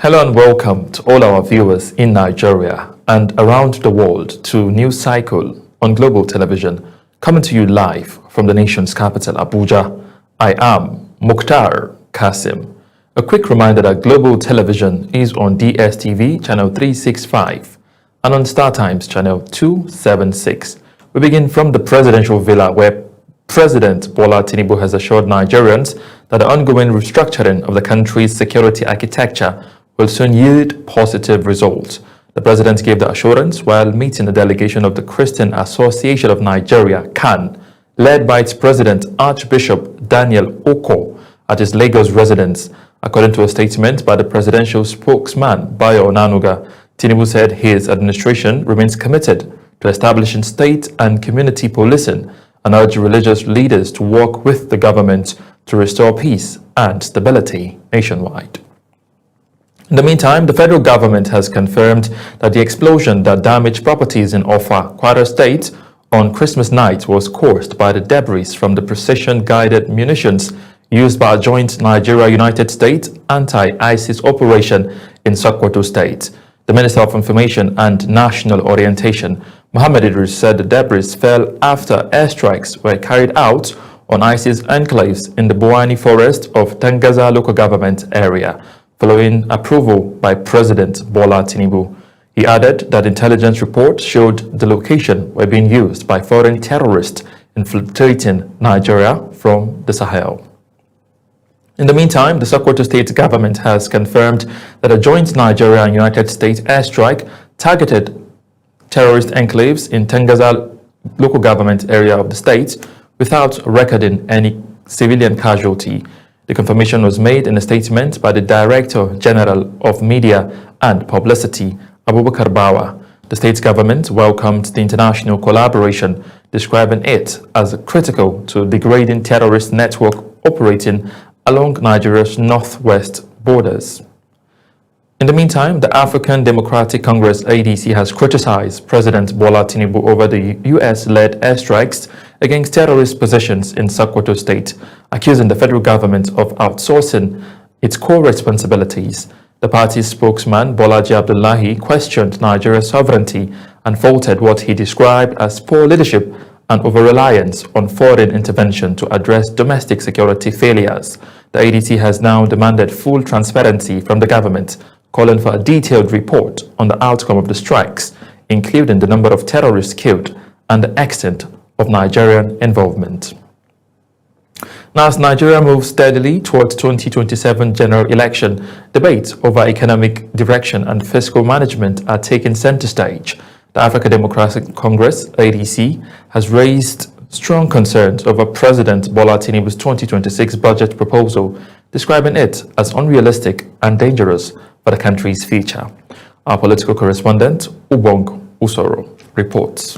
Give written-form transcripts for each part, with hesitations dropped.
Hello and welcome to all our viewers in Nigeria and around the world to News Cycle on Global Television, coming to you live from the nation's capital, Abuja. I am Mukhtar Kasim. A quick reminder that Global Television is on DSTV channel 365 and on StarTimes channel 276. We begin from the presidential villa where President Bola Tinubu has assured Nigerians that the ongoing restructuring of the country's security architecture will soon yield positive results. The president gave the assurance while meeting a delegation of the Christian Association of Nigeria, CAN, led by its president, Archbishop Daniel Oko, at his Lagos residence. According to a statement by the presidential spokesman, Bayo Onanuga, Tinubu said his administration remains committed to establishing state and community policing and urged religious leaders to work with the government to restore peace and stability nationwide. In the meantime, the federal government has confirmed that the explosion that damaged properties in Offa, Kwara State on Christmas night was caused by the debris from the precision-guided munitions used by a joint Nigeria-United States anti-ISIS operation in Sokoto State. The Minister of Information and National Orientation, Mohammed Idris, said the debris fell after airstrikes were carried out on ISIS enclaves in the Buwani forest of Tangaza local government area, following approval by President Bola Tinubu. He added that intelligence reports showed the location were being used by foreign terrorists infiltrating Nigeria from the Sahel. In the meantime, the Sokoto State government has confirmed that a joint Nigeria and United States airstrike targeted terrorist enclaves in Tangaza local government area of the state without recording any civilian casualty. The confirmation was made in a statement by the Director General of Media and Publicity, Abubakar Bawa. The state government welcomed the international collaboration, describing it as critical to degrading terrorist network operating along Nigeria's northwest borders. In the meantime, the African Democratic Congress ADC has criticized President Bola Tinubu over the US-led airstrikes against terrorist positions in Sokoto State, accusing the federal government of outsourcing its core responsibilities. The party's spokesman, Bolaji Abdullahi, questioned Nigeria's sovereignty and faulted what he described as poor leadership and over-reliance on foreign intervention to address domestic security failures. The ADC has now demanded full transparency from the government, calling for a detailed report on the outcome of the strikes, including the number of terrorists killed and the extent of Nigerian involvement. Now, as Nigeria moves steadily towards 2027 general election, debates over economic direction and fiscal management are taking center stage. The African Democratic Congress, ADC, has raised strong concerns over President Bola Tinubu's 2026 budget proposal, describing it as unrealistic and dangerous for the country's future. Our political correspondent, Ubong Usoro, reports.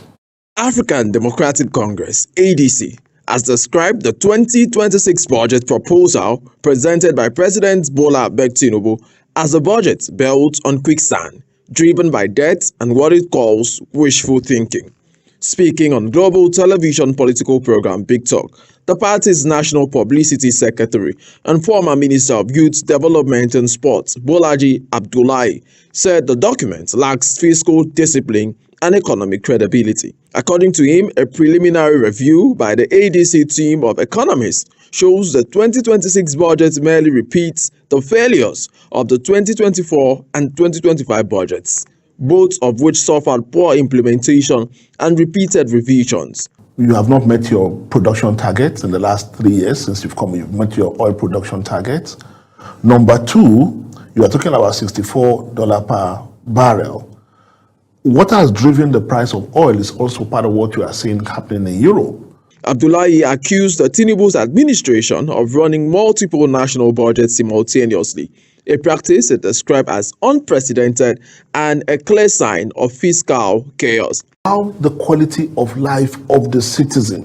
African Democratic Congress, ADC, has described the 2026 budget proposal presented by President Bola Tinubu as a budget built on quicksand, driven by debt and what it calls wishful thinking. Speaking on Global Television political program Big Talk, the party's National Publicity Secretary and former Minister of Youth Development and Sports, Bolaji Abdullahi, said the document lacks fiscal discipline and economic credibility. According to him, a preliminary review by the ADC team of economists shows the 2026 budget merely repeats the failures of the 2024 and 2025 budgets, both of which suffered poor implementation and repeated revisions. You have not met your production targets in the last 3 years since you've come. You've met your oil production targets. Number two, you are talking about $64 per barrel. What has driven the price of oil is also part of what you are seeing happening in Europe. Abdullahi accused the Tinubu's administration of running multiple national budgets simultaneously, a practice it described as unprecedented and a clear sign of fiscal chaos. How the quality of life of the citizen,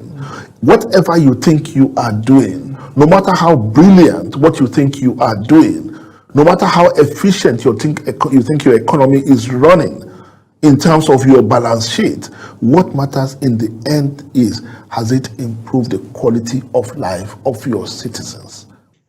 whatever you think you are doing, no matter how brilliant what you think you are doing, no matter how efficient you think your economy is running, in terms of your balance sheet, what matters in the end is, has it improved the quality of life of your citizens?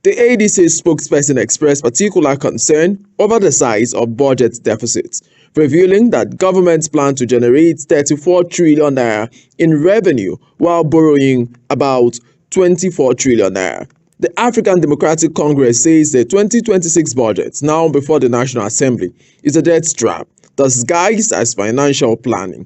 The ADC spokesperson expressed particular concern over the size of budget deficits, revealing that governments plan to generate 34 trillion naira in revenue while borrowing about 24 trillion naira. The African Democratic Congress says the 2026 budget, now before the National Assembly, is a debt trap, disguised as financial planning.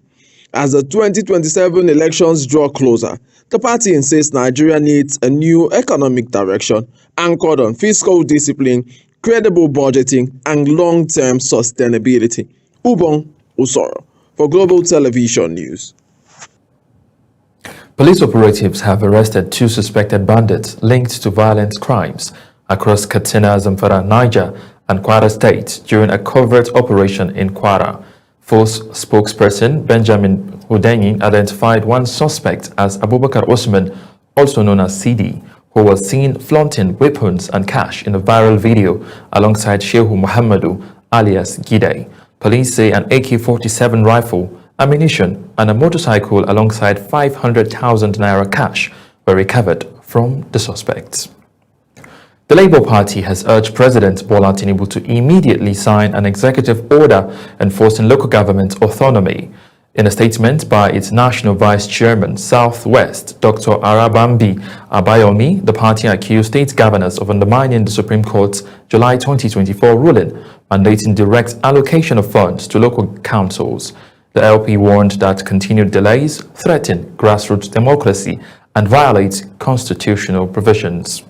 As the 2027 elections draw closer, the party insists Nigeria needs a new economic direction anchored on fiscal discipline, credible budgeting, and long-term sustainability. Ubong Usoro for Global Television News. Police operatives have arrested 2 suspected bandits linked to violent crimes across Katsina, Zamfara, Niger, and Kwara states during a covert operation in Kwara. Force spokesperson Benjamin Hudaini identified one suspect as Abubakar Osman, also known as CD, who was seen flaunting weapons and cash in a viral video alongside Shehu Muhammadu alias Gidey. Police say an AK-47 rifle, ammunition, and a motorcycle alongside 500,000 naira cash were recovered from the suspects. The Labour Party has urged President Bola Tinubu to immediately sign an executive order enforcing local government autonomy. In a statement by its National Vice Chairman, Southwest, Dr. Arabambi Abayomi, the party accused state governors of undermining the Supreme Court's July 2024 ruling mandating direct allocation of funds to local councils. The LP warned that continued delays threaten grassroots democracy and violate constitutional provisions.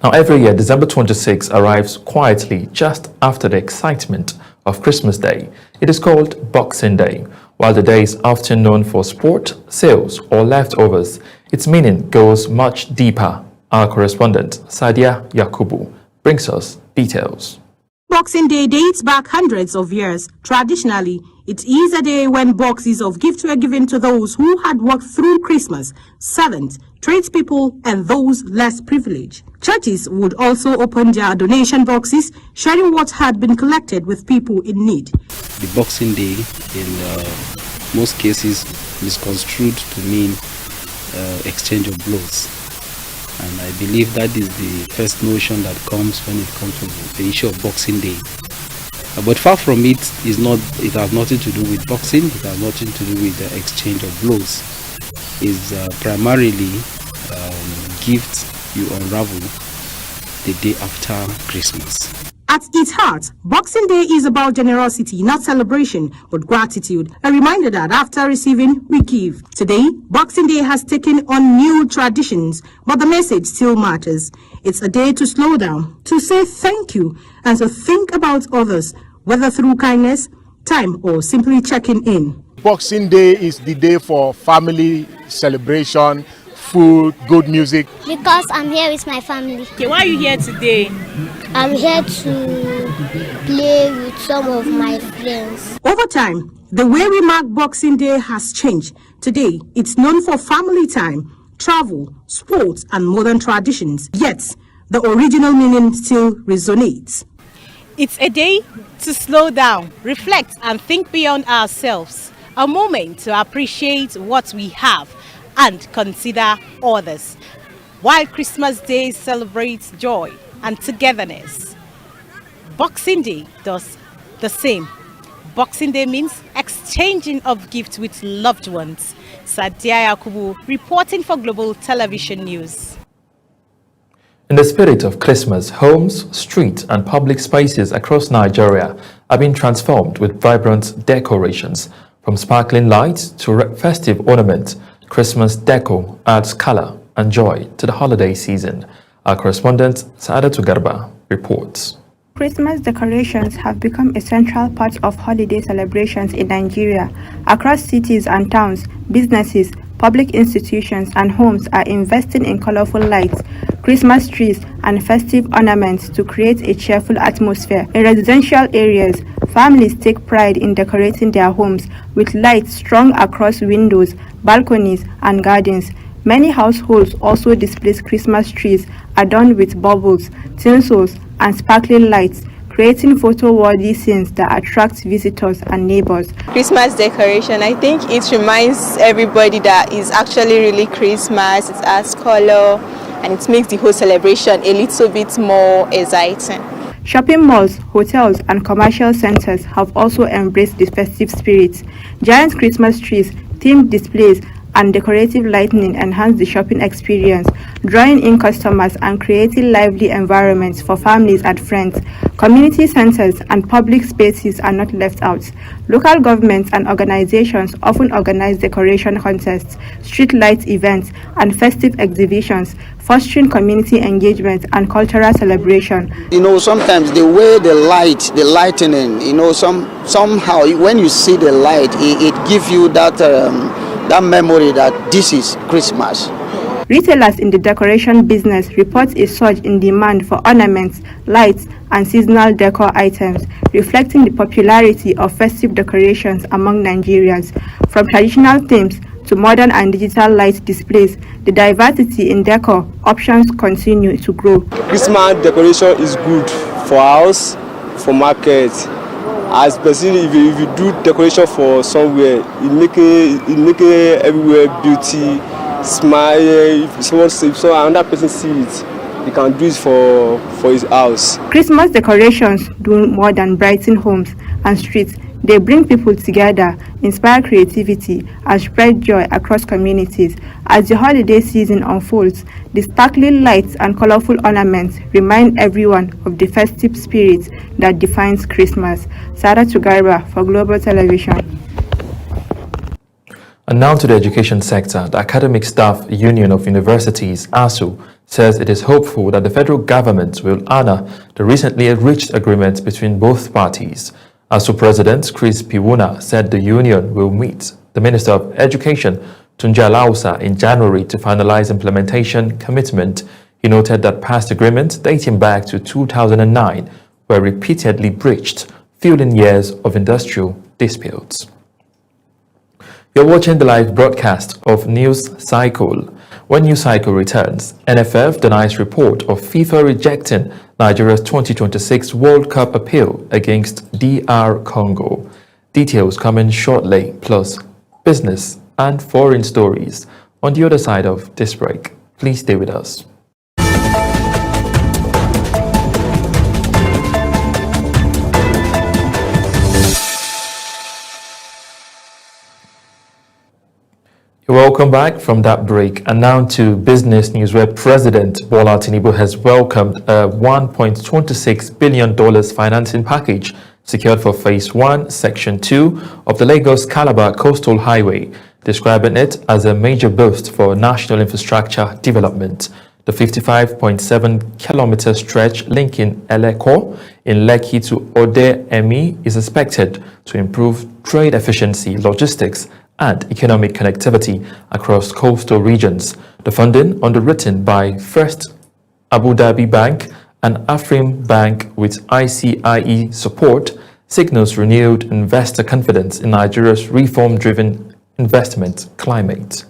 Now, every year, December 26 arrives quietly just after the excitement of Christmas Day. It is called Boxing Day. While the day is often known for sport, sales, or leftovers, its meaning goes much deeper. Our correspondent, Sadia Yakubu, brings us details. Boxing Day dates back hundreds of years. Traditionally, it is a day when boxes of gifts were given to those who had worked through Christmas, servants, tradespeople, and those less privileged. Churches would also open their donation boxes, sharing what had been collected with people in need. The Boxing Day, in most cases, is construed to mean exchange of blows. And I believe that is the first notion that comes when it comes to the issue of Boxing Day. But far from it, it has nothing to do with boxing, it has nothing to do with the exchange of blows. It's primarily gifts you unravel the day after Christmas. At its heart, Boxing Day is about generosity, not celebration, but gratitude. A reminder that after receiving, we give. Today, Boxing Day has taken on new traditions, but the message still matters. It's a day to slow down, to say thank you, and to think about others, whether through kindness, time, or simply checking in. Boxing Day is the day for family celebration, food, good music. Because I'm here with my family. Okay, why are you here today? I'm here to play with some of my friends. Over time, the way we mark Boxing Day has changed. Today, it's known for family time, travel, sports, and modern traditions. Yet, the original meaning still resonates. It's a day to slow down, reflect, and think beyond ourselves. A moment to appreciate what we have and consider others. While Christmas Day celebrates joy and togetherness, Boxing Day does the same. Boxing Day means exchanging of gifts with loved ones. Sadia Yakubu reporting for Global Television News. In the spirit of Christmas, homes, streets, and public spaces across Nigeria are being transformed with vibrant decorations. From sparkling lights to festive ornaments, Christmas deco adds color and joy to the holiday season. Our correspondent, Saadatu Garba, reports. Christmas decorations have become a central part of holiday celebrations in Nigeria. Across cities and towns, businesses, public institutions, and homes are investing in colorful lights, Christmas trees, and festive ornaments to create a cheerful atmosphere. In residential areas, families take pride in decorating their homes with lights strung across windows, balconies, and gardens. Many households also display Christmas trees adorned with baubles, tinsels, and sparkling lights, creating photo-worthy scenes that attract visitors and neighbors. Christmas decoration, I think it reminds everybody that it's actually really Christmas. It has color, and it makes the whole celebration a little bit more exciting. Shopping malls, hotels, and commercial centers have also embraced the festive spirit. Giant Christmas trees, themed displays, and decorative lighting enhance the shopping experience, drawing in customers and creating lively environments for families and friends. Community centers and public spaces are not left out. Local governments and organizations often organize decoration contests, street light events, and festive exhibitions, fostering community engagement and cultural celebration. Sometimes the way the lightning, somehow when you see the light, it gives you that memory that this is Christmas. Retailers in the decoration business report a surge in demand for ornaments, lights, and seasonal decor items, reflecting the popularity of festive decorations among Nigerians. From traditional themes to modern and digital light displays, the diversity in decor options continue to grow. Christmas decoration is good for house, for market. Especially if you do decoration for somewhere, it make everywhere beauty, smile. If another person see it, he can do it for his house. Christmas decorations do more than brighten homes and streets. They bring people together, inspire creativity, and spread joy across communities. As the holiday season unfolds, the sparkling lights and colorful ornaments remind everyone of the festive spirit that defines Christmas. Sarah Tugarba for Global Television. And now to the education sector. The Academic Staff Union of Universities, ASU, says it is hopeful that the federal government will honor the recently reached agreement between both parties. ASU President Chris Piwuna said the union will meet the Minister of Education, Tunji Alausa, in January to finalize implementation commitment. He noted that past agreements dating back to 2009 were repeatedly breached, fueling years of industrial disputes. You're watching the live broadcast of News Cycle. When News Cycle returns, NFF denies report of FIFA rejecting Nigeria's 2026 World Cup appeal against DR Congo. Details coming shortly, plus business and foreign stories on the other side of this break. Please stay with us. Welcome back from that break, and now to business news, where President Bola Tinubu has welcomed a $1.26 billion financing package secured for Phase 1, Section 2 of the Lagos-Calabar Coastal Highway, describing it as a major boost for national infrastructure development. The 55.7-kilometer stretch linking Eleko in Lekki to Ode-Emi is expected to improve trade efficiency, logistics, and economic connectivity across coastal regions. The funding, underwritten by First Abu Dhabi Bank and Afrim Bank with ICIE support, signals renewed investor confidence in Nigeria's reform-driven investment climate.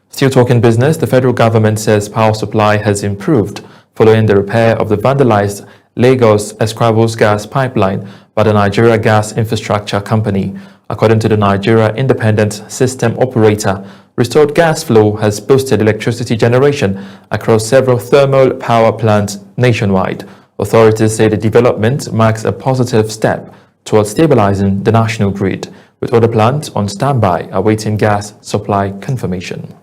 Still talking business, the federal government says power supply has improved following the repair of the vandalized Lagos Escravos gas pipeline by the Nigeria Gas Infrastructure Company. According to the Nigeria Independent System Operator, restored gas flow has boosted electricity generation across several thermal power plants nationwide. Authorities say the development marks a positive step towards stabilizing the national grid, with other plants on standby awaiting gas supply confirmation.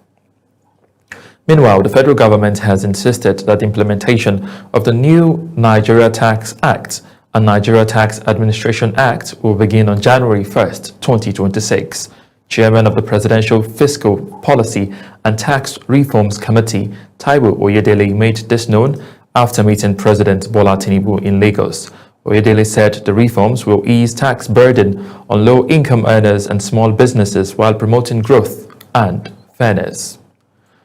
Meanwhile, the federal government has insisted that the implementation of the new Nigeria Tax Act and Nigeria Tax Administration Act will begin on January 1st, 2026. Chairman of the Presidential Fiscal Policy and Tax Reforms Committee, Taiwo Oyedele, made this known after meeting President Bola Tinubu in Lagos. Oyedele said the reforms will ease tax burden on low-income earners and small businesses while promoting growth and fairness.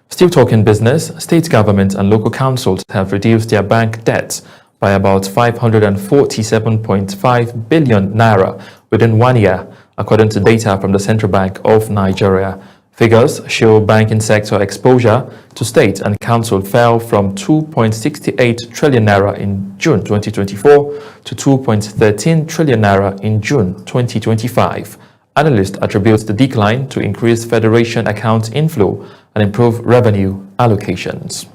Still talking business, state governments and local councils have reduced their bank debts by about 547.5 billion naira within 1 year, according to data from the Central Bank of Nigeria. Figures show banking sector exposure to state and council fell from 2.68 trillion naira in June 2024 to 2.13 trillion naira in June 2025. Analysts attribute the decline to increased federation account inflow and improved revenue allocations.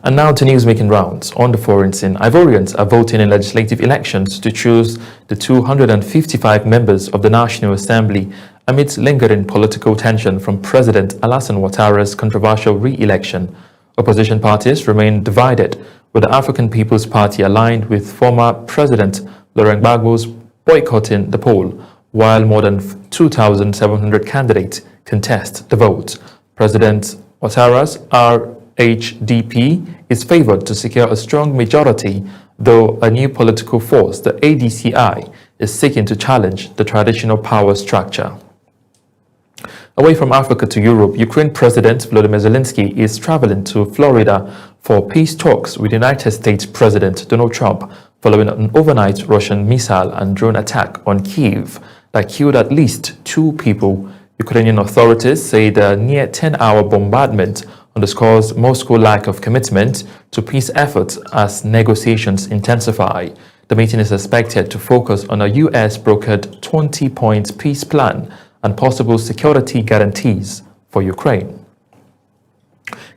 And now to news making rounds. On the foreign scene, Ivorians are voting in legislative elections to choose the 255 members of the National Assembly amidst lingering political tension from President Alassane Ouattara's controversial re-election. Opposition parties remain divided, with the African People's Party aligned with former President Laurent Gbagbo's boycotting the poll, while more than 2,700 candidates contest the vote. President Ouattara's RHDP is favored to secure a strong majority, though a new political force, the ADCI, is seeking to challenge the traditional power structure. Away from Africa to Europe, Ukraine President Volodymyr Zelensky is traveling to Florida for peace talks with United States President Donald Trump following an overnight Russian missile and drone attack on Kyiv that killed at least 2 people. Ukrainian authorities say the near 10-hour bombardment underscores Moscow's lack of commitment to peace efforts as negotiations intensify. The meeting is expected to focus on a U.S.-brokered 20-point peace plan and possible security guarantees for Ukraine.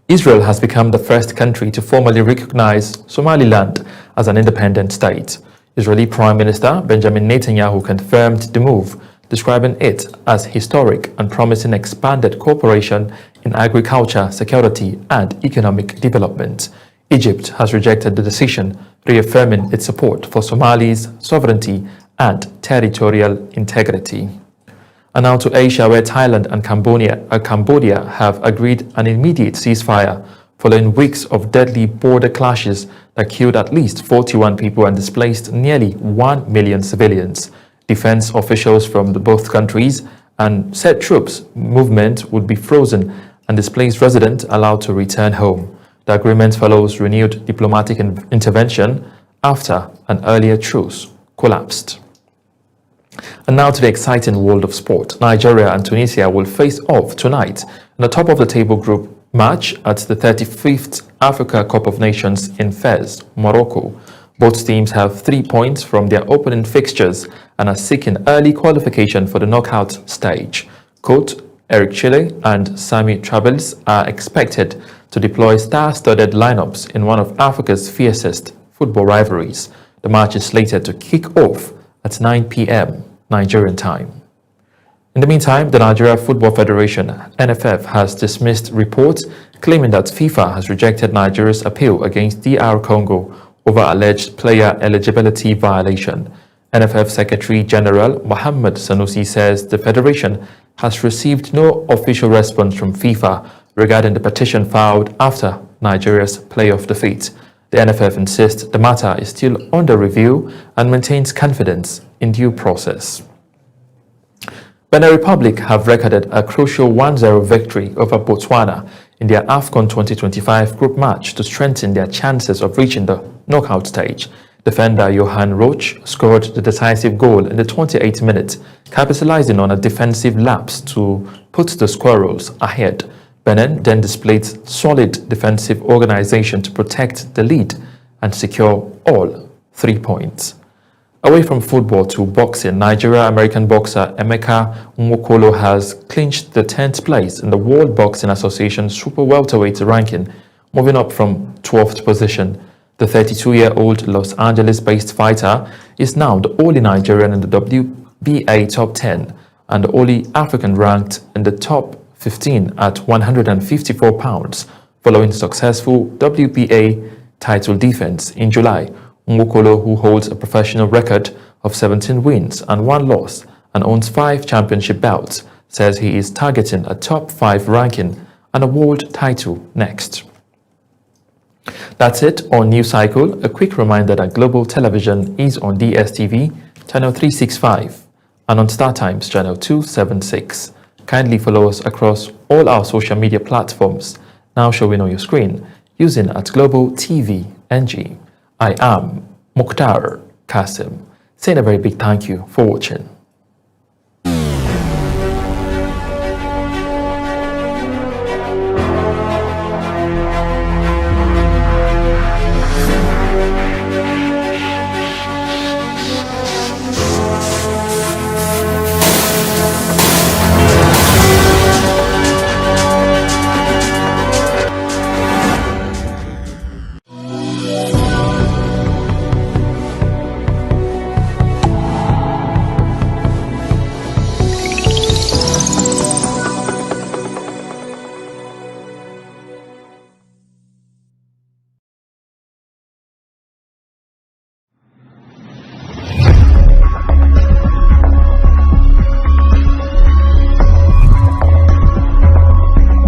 Israel has become the first country to formally recognize Somaliland as an independent state. Israeli Prime Minister Benjamin Netanyahu confirmed the move, describing it as historic and promising expanded cooperation in agriculture, security, and economic development. Egypt has rejected the decision, reaffirming its support for Somali's sovereignty and territorial integrity. And now to Asia, where Thailand and Cambodia have agreed an immediate ceasefire following weeks of deadly border clashes that killed at least 41 people and displaced nearly 1 million civilians. Defense officials from both countries and said troops movement would be frozen and displaced residents allowed to return home. The agreement follows renewed diplomatic intervention after an earlier truce collapsed. And now to the exciting world of sport. Nigeria and Tunisia will face off tonight in the top-of-the-table group match at the 35th Africa Cup of Nations in Fez, Morocco. Both teams have 3 points from their opening fixtures and are seeking early qualification for the knockout stage. Coach Eric Chile and Sami Travels are expected to deploy star-studded lineups in one of Africa's fiercest football rivalries. The match is slated to kick off at 9 p.m. Nigerian time. In the meantime, the Nigeria Football Federation, NFF, has dismissed reports claiming that FIFA has rejected Nigeria's appeal against DR Congo over alleged player eligibility violation. NFF Secretary General Mohammed Sanusi says the federation has received no official response from FIFA regarding the petition filed after Nigeria's playoff defeat. The NFF insists the matter is still under review and maintains confidence in due process. Benin Republic have recorded a crucial 1-0 victory over Botswana in their AFCON 2025 group match to strengthen their chances of reaching the knockout stage. Defender Johan Roach scored the decisive goal in the 28th minute, capitalizing on a defensive lapse to put the Squirrels ahead. Benin then displayed solid defensive organization to protect the lead and secure all 3 points. Away from football to boxing, Nigeria-American boxer Emeka Nwokolo has clinched the 10th place in the World Boxing Association Super Welterweight ranking, moving up from 12th position. The 32-year-old Los Angeles-based fighter is now the only Nigerian in the WBA top 10 and the only African ranked in the top 15 at 154 pounds, following successful WBA title defense in July. Nwokolo, who holds a professional record of 17 wins and 1 loss and owns 5 championship belts, says he is targeting a top 5 ranking and a world title next. That's it on News Cycle. A quick reminder that Global Television is on DSTV, channel 365, and on StarTimes, channel 276. Kindly follow us across all our social media platforms, now showing on your screen, using @Global TV NG. I am Mukhtar Kasim, saying a very big thank you for watching.